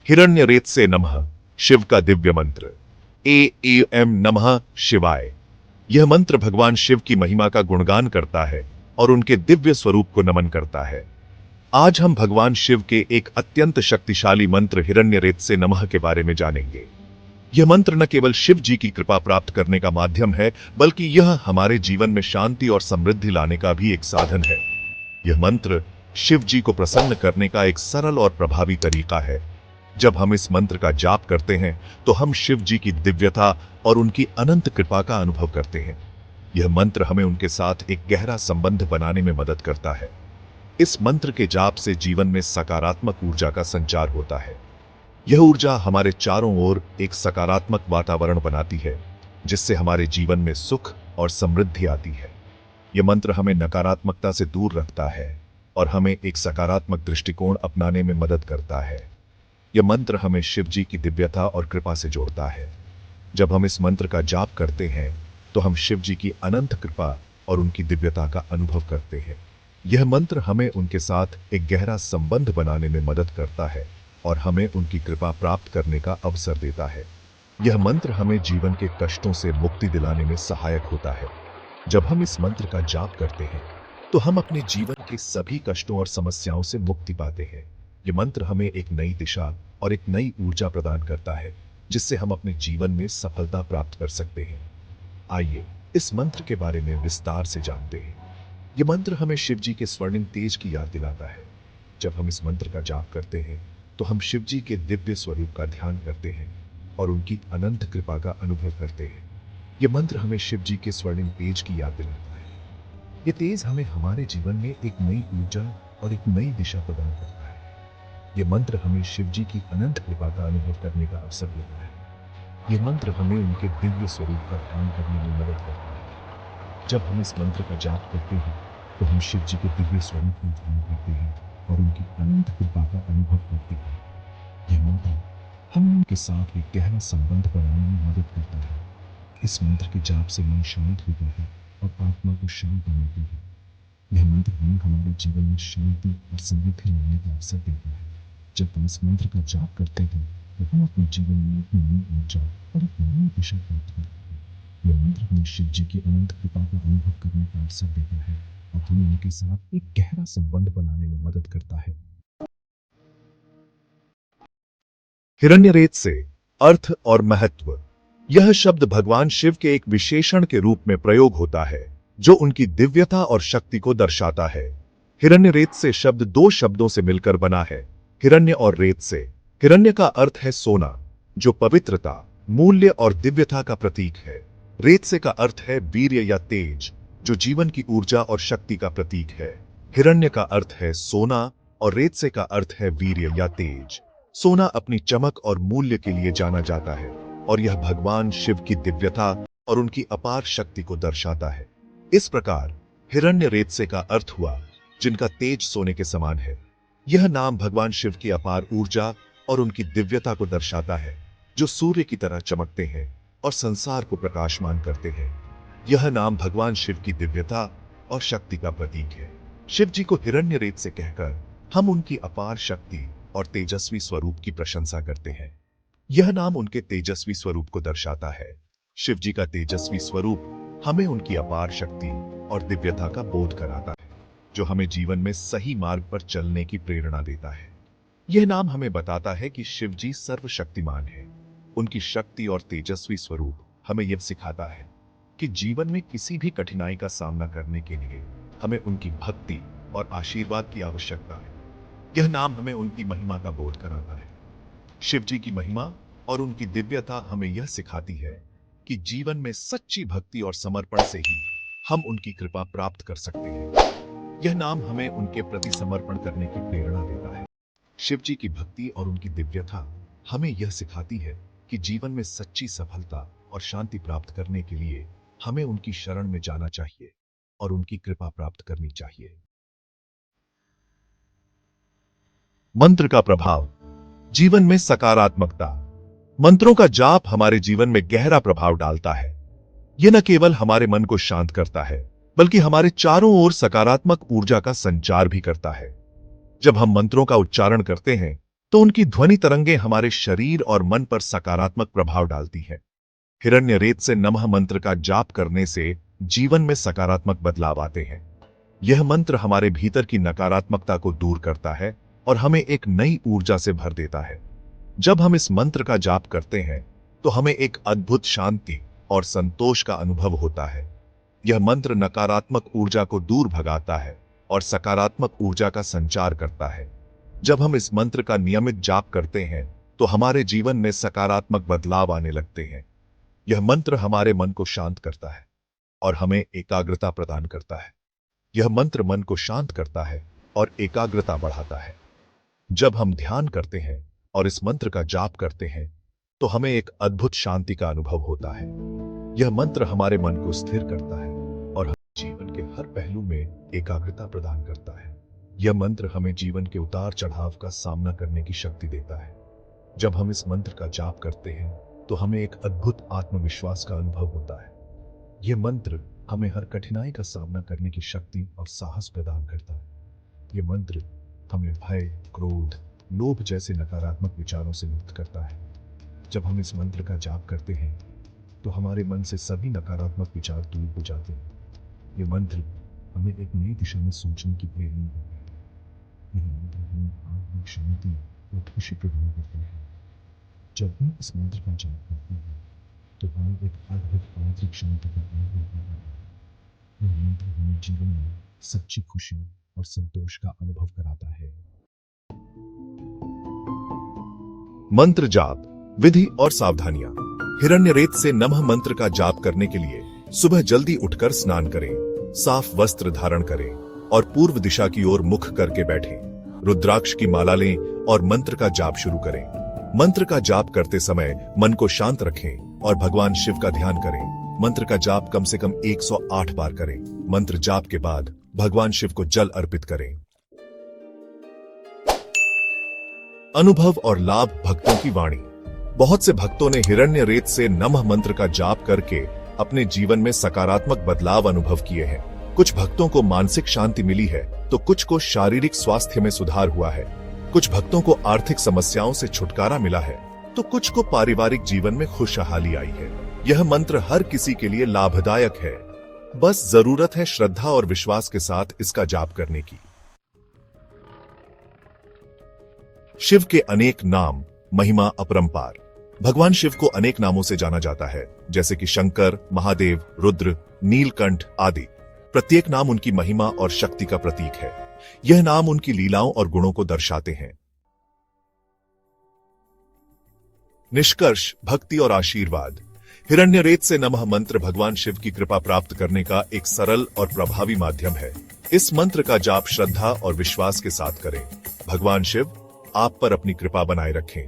हिरण्यरेत से नमः, शिव का दिव्य मंत्र। एम नमः शिवाय। यह मंत्र भगवान शिव की महिमा का गुणगान करता है और उनके दिव्य स्वरूप को नमन करता है। आज हम भगवान शिव के एक अत्यंत शक्तिशाली मंत्र हिरण्यरेत से नमः के बारे में जानेंगे। यह मंत्र न केवल शिव जी की कृपा प्राप्त करने का माध्यम है, बल्कि यह हमारे जीवन में शांति और समृद्धि लाने का भी एक साधन है। यह मंत्र शिव जी को प्रसन्न करने का एक सरल और प्रभावी तरीका है। जब हम इस मंत्र का जाप करते हैं तो हम शिव जी की दिव्यता और उनकी अनंत कृपा का अनुभव करते हैं। यह मंत्र हमें उनके साथ एक गहरा संबंध बनाने में मदद करता है। इस मंत्र के जाप से जीवन में सकारात्मक ऊर्जा का संचार होता है। यह ऊर्जा हमारे चारों ओर एक सकारात्मक वातावरण बनाती है, जिससे हमारे जीवन में सुख और समृद्धि आती है। यह मंत्र हमें नकारात्मकता से दूर रखता है और हमें एक सकारात्मक दृष्टिकोण अपनाने में मदद करता है। यह मंत्र हमें शिव जी की दिव्यता और कृपा से जोड़ता है। जब हम इस मंत्र का जाप करते हैं तो हम शिव जी की अनंत कृपा और उनकी दिव्यता का अनुभव करते हैं। यह मंत्र हमें उनके साथ एक गहरा संबंध बनाने में मदद करता है और हमें उनकी कृपा प्राप्त करने का अवसर देता है। यह मंत्र हमें जीवन के कष्टों से मुक्ति दिलाने में सहायक होता है। जब हम इस मंत्र का जाप करते हैं तो हम अपने जीवन के सभी कष्टों और समस्याओं से मुक्ति पाते हैं। यह मंत्र हमें एक नई दिशा और एक नई ऊर्जा प्रदान करता है, जिससे हम अपने जीवन में सफलता प्राप्त कर सकते हैं। आइए इस मंत्र के बारे में विस्तार से जानते हैं। यह मंत्र हमें शिव जी के स्वर्णिम तेज की याद दिलाता है। जब हम इस मंत्र का जाप करते हैं तो हम शिव जी के दिव्य स्वरूप का ध्यान करते हैं और उनकी अनंत कृपा का अनुभव करते हैं। यह मंत्र हमें शिव जी के स्वर्णिम तेज की याद दिलाता है। यह तेज हमें हमारे जीवन में एक नई ऊर्जा और एक नई दिशा प्रदान करता है। यह मंत्र हमें शिव जी की अनंत कृपा का अनुभव करने का अवसर देता है। यह मंत्र हमें उनके दिव्य स्वरूप का ध्यान करने में मदद करता है। जब हम इस मंत्र का जाप करते हैं तो हम शिव जी के दिव्य स्वरूप का ध्यान करते हैं और उनकी अनंत कृपा का अनुभव करते हैं। यह मंत्र हमें उनके साथ एक गहरा संबंध बनाने में मदद करता है। इस मंत्र के जाप से मन शांत होता है और आत्मा को शांत बनाती है। यह मंत्र हमें हमारे जीवन में शांति और समृद्धि लाने का अवसर देता है। जब हम इस मंत्र का जाप करते हैं तो हम अपने जीवन में एक नई ऊर्जा और एक नई दिशा प्राप्त करते हैं। यह मंत्र हमें शिव जी की अनंत कृपा का अनुभव करने का अवसर देता है और हमें उनके साथ एक गहरा संबंध बनाने में मदद करता है। हिरण्यरेत से अर्थ और महत्व। यह शब्द भगवान शिव के एक विशेषण के रूप में प्रयोग होता है, जो उनकी दिव्यता और शक्ति को दर्शाता है। हिरण्यरेत से शब्द दो शब्दों से मिलकर बना है, हिरण्य और रेत से। हिरण्य का अर्थ है सोना, जो पवित्रता, मूल्य और दिव्यता का प्रतीक है। रेत से का अर्थ है वीर्य या तेज, जो जीवन की ऊर्जा और शक्ति का प्रतीक है। हिरण्य का अर्थ है सोना और रेत से का अर्थ है वीर्य या तेज। सोना अपनी चमक और मूल्य के लिए जाना जाता है और यह भगवान शिव की दिव्यता और उनकी अपार शक्ति को दर्शाता है। इस प्रकार हिरण्य रेत से का अर्थ हुआ जिनका तेज सोने के समान है। यह नाम भगवान शिव की अपार ऊर्जा और उनकी दिव्यता को दर्शाता है, जो सूर्य की तरह चमकते हैं और संसार को प्रकाशमान करते हैं। यह नाम भगवान शिव की दिव्यता और शक्ति का प्रतीक है। शिव जी को हिरण्य रेत से कहकर हम उनकी अपार शक्ति और तेजस्वी स्वरूप की प्रशंसा करते हैं। यह नाम उनके तेजस्वी स्वरूप को दर्शाता है। शिव जी का तेजस्वी स्वरूप हमें उनकी अपार शक्ति और दिव्यता का बोध कराता है, जो हमें जीवन में सही मार्ग पर चलने की प्रेरणा देता है। यह नाम हमें बताता है कि शिव जी सर्वशक्तिमान है। उनकी शक्ति और तेजस्वी स्वरूप हमें यह सिखाता है कि जीवन में किसी भी कठिनाई का सामना करने के लिए हमें उनकी भक्ति और आशीर्वाद की आवश्यकता है। यह नाम हमें उनकी महिमा का बोध कराता है। शिव जी की महिमा और उनकी दिव्यता हमें यह सिखाती है कि जीवन में सच्ची भक्ति और समर्पण से ही हम उनकी कृपा प्राप्त कर सकते हैं। यह नाम हमें उनके प्रति समर्पण करने की प्रेरणा देता है। शिव जी की भक्ति और उनकी दिव्यता हमें यह सिखाती है कि जीवन में सच्ची सफलता और शांति प्राप्त करने के लिए हमें उनकी शरण में जाना चाहिए और उनकी कृपा प्राप्त करनी चाहिए। मंत्र का प्रभाव। जीवन में सकारात्मकता। मंत्रों का जाप हमारे जीवन में गहरा प्रभाव डालता है। यह न केवल हमारे मन को शांत करता है, बल्कि हमारे चारों ओर सकारात्मक ऊर्जा का संचार भी करता है। जब हम मंत्रों का उच्चारण करते हैं तो उनकी ध्वनि तरंगें हमारे शरीर और मन पर सकारात्मक प्रभाव डालती हैं। हिरण्य रेत से नमः मंत्र का जाप करने से जीवन में सकारात्मक बदलाव आते हैं। यह मंत्र हमारे भीतर की नकारात्मकता को दूर करता है और हमें एक नई ऊर्जा से भर देता है। जब हम इस मंत्र का जाप करते हैं तो हमें एक अद्भुत शांति और संतोष का अनुभव होता है। यह मंत्र नकारात्मक ऊर्जा को दूर भगाता है और सकारात्मक ऊर्जा का संचार करता है। जब हम इस मंत्र का नियमित जाप करते हैं तो हमारे जीवन में सकारात्मक बदलाव आने लगते हैं। यह मंत्र हमारे मन को शांत करता है और हमें एकाग्रता प्रदान करता है। यह मंत्र मन को शांत करता है और एकाग्रता बढ़ाता है। जब हम ध्यान करते हैं और इस मंत्र का जाप करते हैं तो हमें एक अद्भुत शांति का अनुभव होता है। यह मंत्र हमारे मन को स्थिर करता है और जीवन के हर पहलू में एकाग्रता प्रदान करता है। यह मंत्र हमें जीवन के उतार चढ़ाव का सामना करने की शक्ति देता है। जब हम इस मंत्र का जाप करते हैं तो हमें एक अद्भुत आत्मविश्वास का अनुभव होता है। यह मंत्र हमें हर कठिनाई का सामना करने की शक्ति और साहस प्रदान करता है। यह मंत्र हमें भय, क्रोध, लोभ जैसे नकारात्मक विचारों से मुक्त करता है। जब हम इस मंत्र का जाप करते हैं तो हमारे मन से सभी नकारात्मक विचार दूर हो जाते हैं। यह मंत्र हमें एक नई दिशा में सोचने की प्रेरणा देता है। यह मंत्र हमें आत्मिक शांति और खुशी प्रदान करता है। जब हम इस मंत्र का जाप करते हैं तो हमें एक अद्भुत आंतरिक शांति का अनुभव होता है। यह मंत्र हमें जीवन में सच्ची खुशी और संतोष का अनुभव कराता है। मंत्र जाप विधि और सावधानियां। हिरण्य रेत से नमः मंत्र का जाप करने के लिए सुबह जल्दी उठकर स्नान करें, साफ वस्त्र धारण करें और पूर्व दिशा की ओर मुख करके बैठें। रुद्राक्ष की माला लें और मंत्र का जाप शुरू करें। मंत्र का जाप करते समय मन को शांत रखें और भगवान शिव का ध्यान करें। मंत्र का जाप कम से कम 108 बार करें। मंत्र जाप के बाद भगवान शिव को जल अर्पित करें। अनुभव और लाभ भक्तों की वाणी। बहुत से भक्तों ने हिरण्य रेत से नमः मंत्र का जाप करके अपने जीवन में सकारात्मक बदलाव अनुभव किए हैं। कुछ भक्तों को मानसिक शांति मिली है तो कुछ को शारीरिक स्वास्थ्य में सुधार हुआ है। कुछ भक्तों को आर्थिक समस्याओं से छुटकारा मिला है तो कुछ को पारिवारिक जीवन में खुशहाली आई है। यह मंत्र हर किसी के लिए लाभदायक है, बस जरूरत है श्रद्धा और विश्वास के साथ इसका जाप करने की। शिव के अनेक नाम, महिमा अपरंपार। भगवान शिव को अनेक नामों से जाना जाता है, जैसे कि शंकर, महादेव, रुद्र, नीलकंठ आदि। प्रत्येक नाम उनकी महिमा और शक्ति का प्रतीक है। यह नाम उनकी लीलाओं और गुणों को दर्शाते हैं। निष्कर्ष, भक्ति और आशीर्वाद। हिरण्य रेत से नमः मंत्र भगवान शिव की कृपा प्राप्त करने का एक सरल और प्रभावी माध्यम है। इस मंत्र का जाप श्रद्धा और विश्वास के साथ करें। भगवान शिव आप पर अपनी कृपा बनाए रखें।